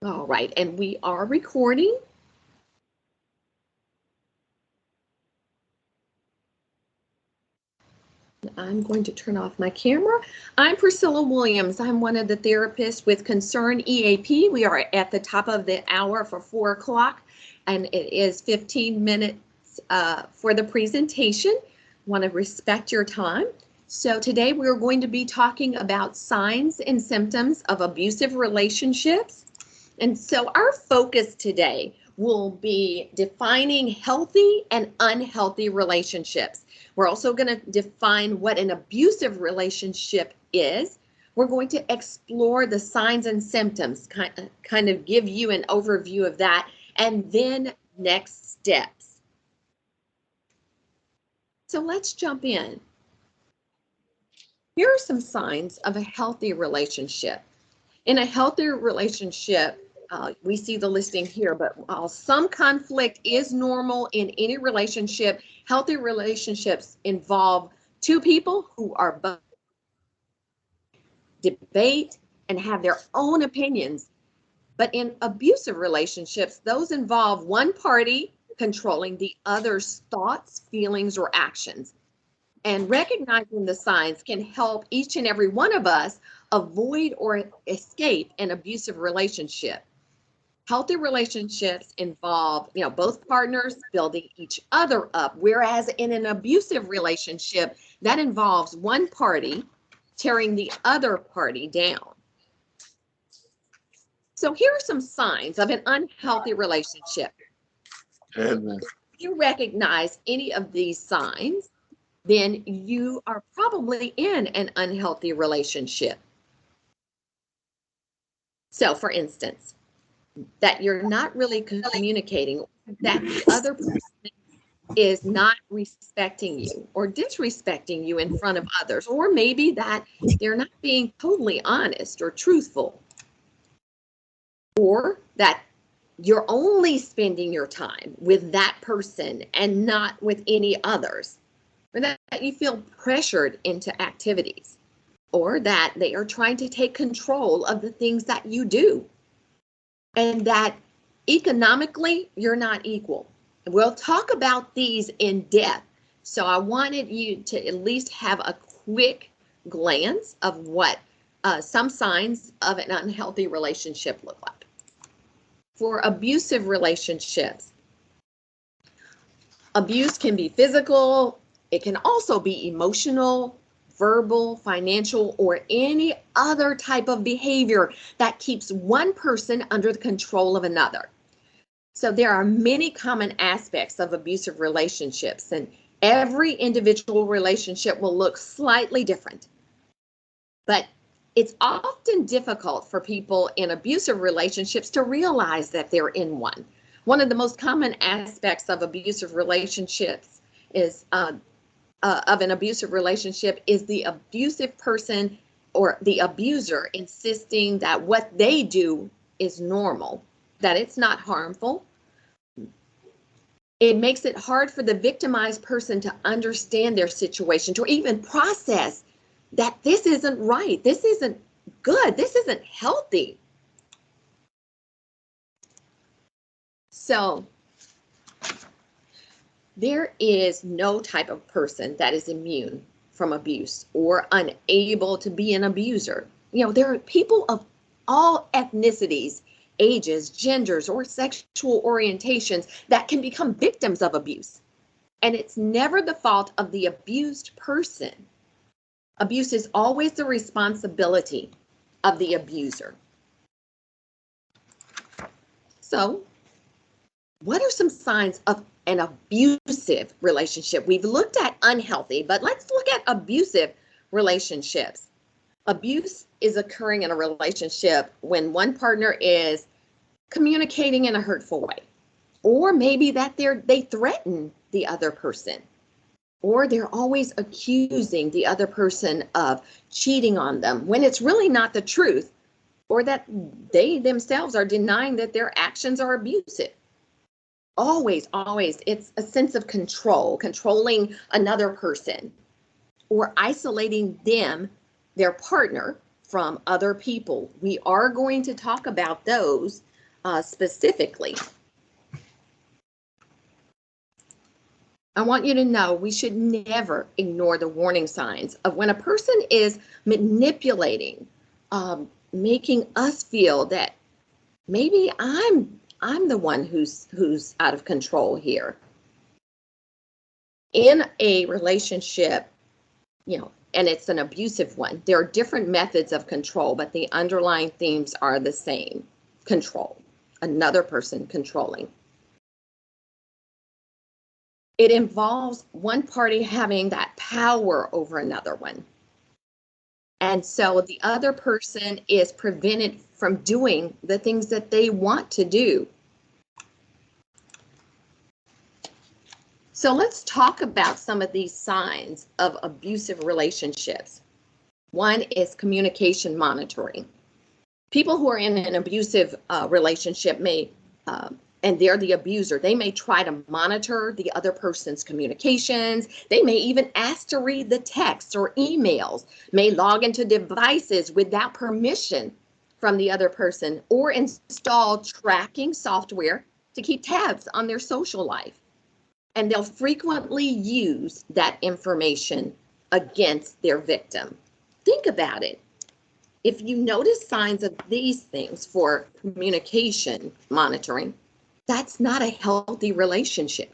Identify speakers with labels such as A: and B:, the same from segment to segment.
A: All right, and we are recording. I'm going to turn off my camera. I'm Priscilla Williams. I'm one of the therapists with Concern EAP. We are at the top of the hour for 4 o'clock, and it is 15 minutes for the presentation. Want to respect your time. So today we're going to be talking about signs and symptoms of abusive relationships. And so our focus today will be defining healthy and unhealthy relationships. We're also going to define what an abusive relationship is. We're going to explore the signs and symptoms, kind of give you an overview of that, and then next steps. So let's jump in. Here are some signs of a healthy relationship. In a healthy relationship, we see the listing here, but while some conflict is normal in any relationship, healthy relationships involve two people who are both debate and have their own opinions. But in abusive relationships, those involve one party controlling the other's thoughts, feelings, or actions. And recognizing the signs can help each and every one of us avoid or escape an abusive relationship. Healthy relationships involve, both partners building each other up, whereas in an abusive relationship, that involves one party tearing the other party down. So here are some signs of an unhealthy relationship. If you recognize any of these signs, then you are probably in an unhealthy relationship. So, for instance, that you're not really communicating, that the other person is not respecting you or disrespecting you in front of others, or maybe that they're not being totally honest or truthful, or that you're only spending your time with that person and not with any others, or that you feel pressured into activities, or that they are trying to take control of the things that you do, and that economically you're not equal. We'll talk about these in depth. So I wanted you to at least have a quick glance of what some signs of an unhealthy relationship look like. For abusive relationships, abuse can be physical, it can also be emotional, verbal, financial, or any other type of behavior that keeps one person under the control of another. So there are many common aspects of abusive relationships, and every individual relationship will look slightly different. But it's often difficult for people in abusive relationships to realize that they're in one. One of the most common aspects of abusive relationships is of an abusive relationship is the abusive person or the abuser insisting that what they do is normal, that it's not harmful. It makes it hard for the victimized person to understand their situation, to even process that this isn't right, this isn't good, this isn't healthy. So there is no type of person that is immune from abuse or unable to be an abuser. There are people of all ethnicities, ages, genders, or sexual orientations that can become victims of abuse. And it's never the fault of the abused person. Abuse is always the responsibility of the abuser. So, what are some signs of an abusive relationship? We've looked at unhealthy, but let's look at abusive relationships. Abuse is occurring in a relationship when one partner is communicating in a hurtful way, or maybe that they threaten the other person, or they're always accusing the other person of cheating on them when it's really not the truth, or that they themselves are denying that their actions are abusive. Always, it's a sense of control, controlling another person, or isolating them, their partner, from other people. We are going to talk about those specifically. I want you to know we should never ignore the warning signs of when a person is manipulating, making us feel that maybe I'm the one who's out of control here. In a relationship, and it's an abusive one, there are different methods of control, but the underlying themes are the same. Control, another person controlling. It involves one party having that power over another one. And so the other person is prevented from doing the things that they want to do. So let's talk about some of these signs of abusive relationships. One is communication monitoring. People who are in an abusive relationship may and they're the abuser, they may try to monitor the other person's communications. They may even ask to read the texts or emails, may log into devices without permission from the other person, or install tracking software to keep tabs on their social life. And they'll frequently use that information against their victim. Think about it. If you notice signs of these things for communication monitoring, that's not a healthy relationship.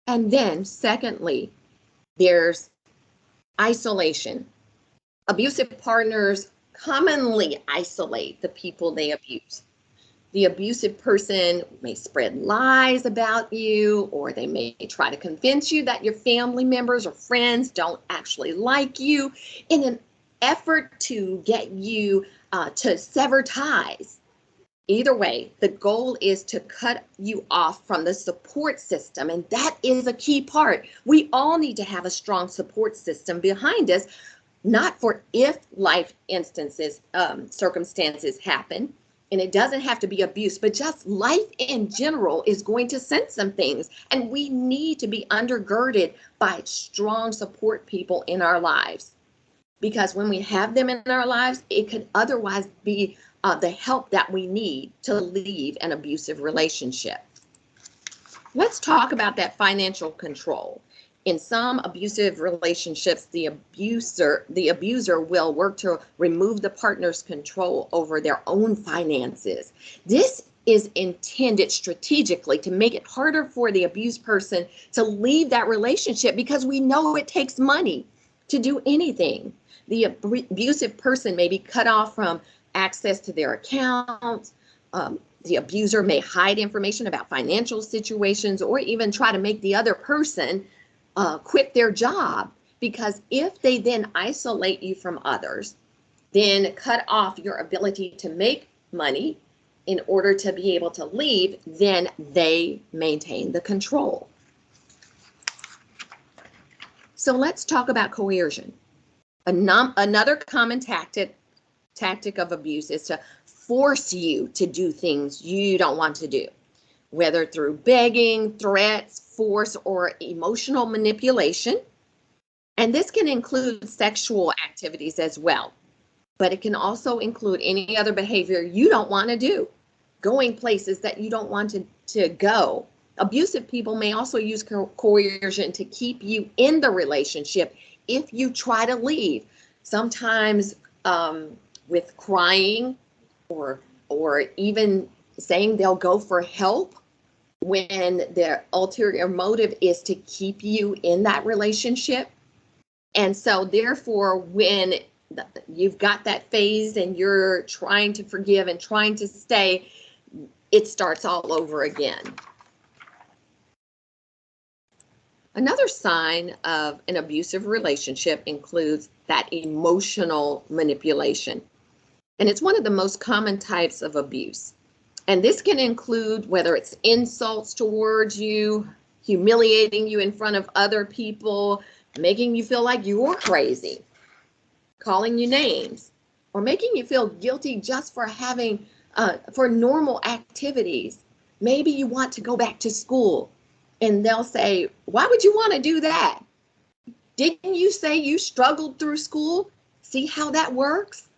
A: And then, secondly, there's isolation. Abusive partners commonly isolate the people they abuse. The abusive person may spread lies about you, or they may try to convince you that your family members or friends don't actually like you in an effort to get you to sever ties. Either way, the goal is to cut you off from the support system, and that is a key part. We all need to have a strong support system behind us, not for if life circumstances happen, and it doesn't have to be abuse, but just life in general is going to send some things, and we need to be undergirded by strong support people in our lives. Because when we have them in our lives, it could otherwise be the help that we need to leave an abusive relationship. Let's talk about that financial control. In some abusive relationships, the abuser will work to remove the partner's control over their own finances. This is intended strategically to make it harder for the abused person to leave that relationship, because we know it takes money to do anything. The abusive person may be cut off from access to their accounts. The abuser may hide information about financial situations, or even try to make the other person quit their job, because if they then isolate you from others, then cut off your ability to make money in order to be able to leave, then they maintain the control. So let's talk about coercion. Another common tactic of abuse is to force you to do things you don't want to do, whether through begging, threats, force, or emotional manipulation. And this can include sexual activities as well, but it can also include any other behavior you don't want to do, going places that you don't want to go. Abusive people may also use coercion to keep you in the relationship if you try to leave, sometimes with crying or even saying they'll go for help, when their ulterior motive is to keep you in that relationship. And so therefore, when you've got that phase and you're trying to forgive and trying to stay, it starts all over again. Another sign of an abusive relationship includes that emotional manipulation. And it's one of the most common types of abuse. And this can include whether it's insults towards you, humiliating you in front of other people, making you feel like you're crazy, calling you names, or making you feel guilty just for having, for normal activities. Maybe you want to go back to school, and they'll say, why would you want to do that? Didn't you say you struggled through school? See how that works?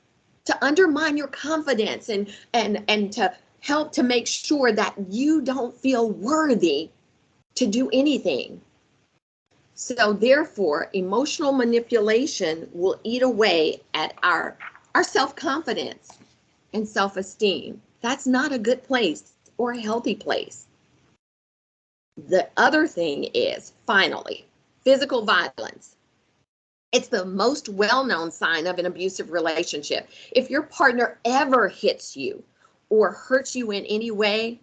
A: to undermine your confidence and to help to make sure that you don't feel worthy to do anything. So therefore, emotional manipulation will eat away at our self-confidence and self-esteem. That's not a good place or a healthy place. The other thing is, finally, physical violence. It's the most well-known sign of an abusive relationship. If your partner ever hits you or hurts you in any way,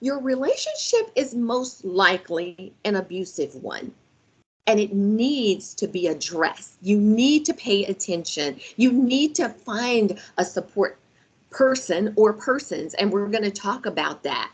A: your relationship is most likely an abusive one. And it needs to be addressed. You need to pay attention. You need to find a support person or persons, and we're going to talk about that.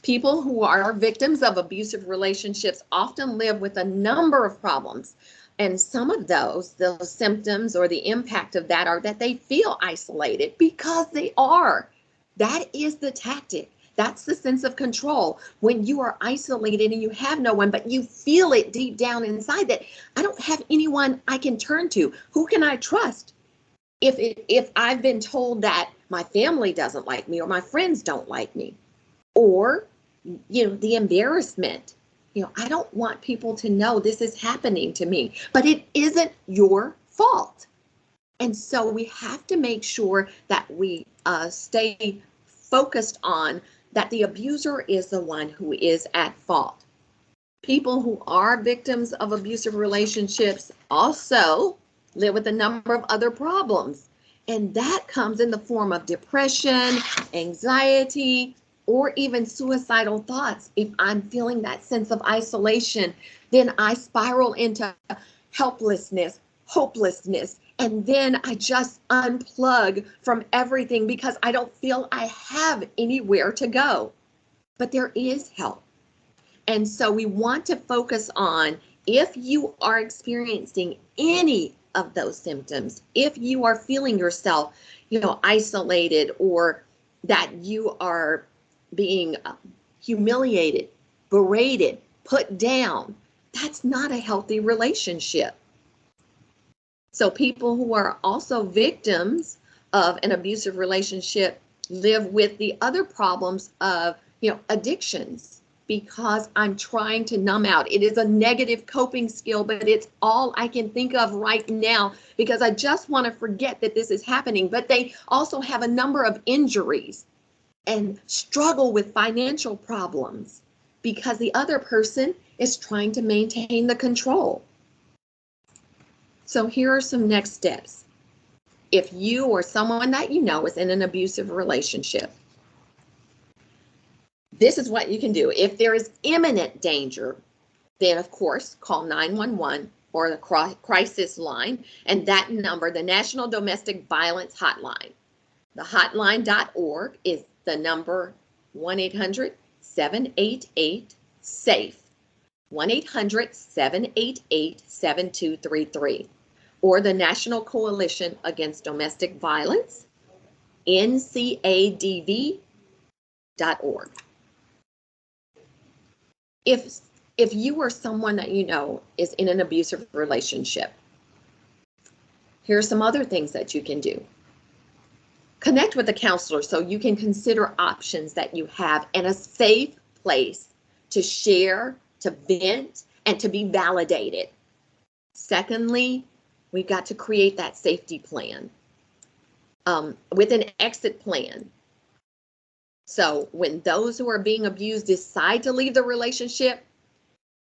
A: People who are victims of abusive relationships often live with a number of problems. And some of those symptoms or the impact of that are that they feel isolated, because they are. That is the tactic. That's the sense of control. When you are isolated and you have no one, but you feel it deep down inside that I don't have anyone I can turn to. Who can I trust? If I've been told that my family doesn't like me or my friends don't like me, or, the embarrassment, I don't want people to know this is happening to me, but it isn't your fault. And so we have to make sure that we stay focused on that the abuser is the one who is at fault. People who are victims of abusive relationships also live with a number of other problems. And that comes in the form of depression, anxiety, or even suicidal thoughts. If I'm feeling that sense of isolation, then I spiral into helplessness, hopelessness, and then I just unplug from everything because I don't feel I have anywhere to go. But there is help. And so we want to focus on, if you are experiencing any of those symptoms, if you are feeling yourself, isolated, or that you are being humiliated, berated, put down, that's not a healthy relationship. So people who are also victims of an abusive relationship live with the other problems of, addictions, because I'm trying to numb out. It is a negative coping skill, but it's all I can think of right now because I just want to forget that this is happening. But they also have a number of injuries and struggle with financial problems because the other person is trying to maintain the control. So here are some next steps. If you or someone that you know is in an abusive relationship, this is what you can do. If there is imminent danger, then of course call 911 or the crisis line, and that number, the National Domestic Violence Hotline. The hotline.org is the number 1-800-788-SAFE, 1-800-788-7233, or the National Coalition Against Domestic Violence, ncadv.org. If you or someone that you know is in an abusive relationship, here are some other things that you can do. Connect with a counselor so you can consider options that you have and a safe place to share, to vent, and to be validated. Secondly, we've got to create that safety plan with an exit plan. So when those who are being abused decide to leave the relationship,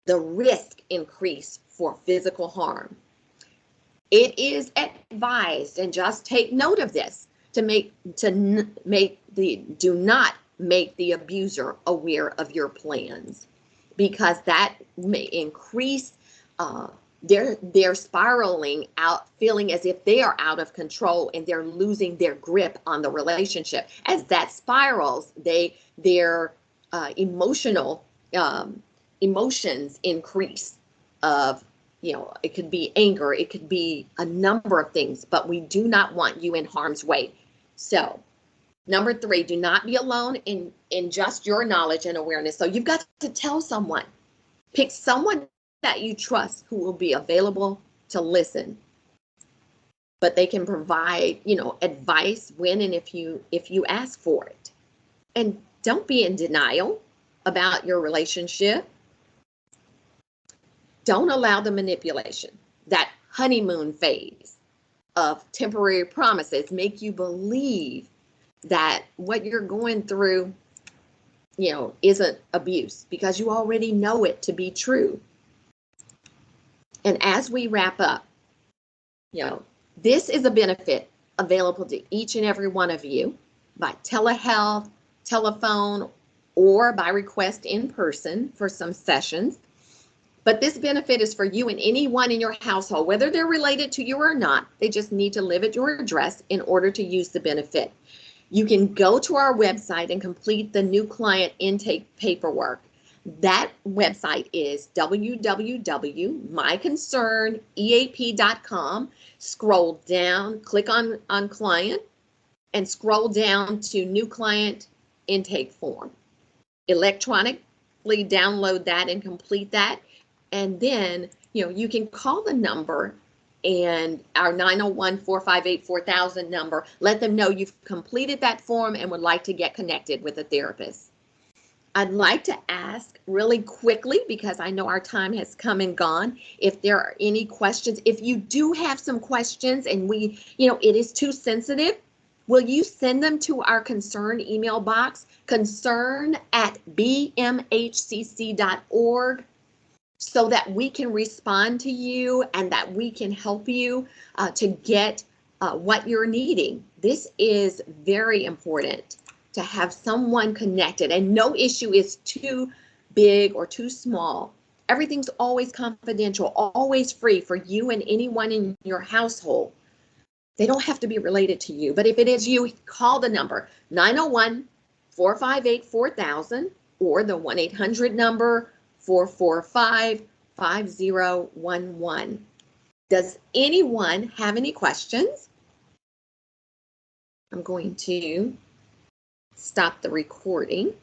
A: the risk increase for physical harm. It is advised, and just take note of this, do not make the abuser aware of your plans, because that may increase they're spiraling out, feeling as if they are out of control and they're losing their grip on the relationship. As that spirals, their emotions increase of, it could be anger, it could be a number of things, but we do not want you in harm's way. So number 3, do not be alone in just your knowledge and awareness. So you've got to tell someone, pick someone that you trust who will be available to listen. but they can provide, advice when and if you ask for it. And don't be in denial about your relationship. Don't allow the manipulation, that honeymoon phase of temporary promises, make you believe that what you're going through, isn't abuse, because you already know it to be true. And as we wrap up, this is a benefit available to each and every one of you by telehealth, telephone, or by request in person for some sessions. But this benefit is for you and anyone in your household, whether they're related to you or not. They just need to live at your address in order to use the benefit. You can go to our website and complete the new client intake paperwork. That website is www.myconcerneap.com. Scroll down, click on client, and scroll down to new client intake form. Electronically download that and complete that. And then, you can call the number and our 901-458-4000 number. Let them know you've completed that form and would like to get connected with a therapist. I'd like to ask really quickly, because I know our time has come and gone, if there are any questions. If you do have some questions and it is too sensitive, will you send them to our concern email box, concern@bmhcc.org, so that we can respond to you and that we can help you to get what you're needing. This is very important, to have someone connected, and no issue is too big or too small. Everything's always confidential, always free for you and anyone in your household. They don't have to be related to you, but if it is you, call the number 901-458-4000 or the 1-800 number 445-5011. Does anyone have any questions? I'm going to stop the recording.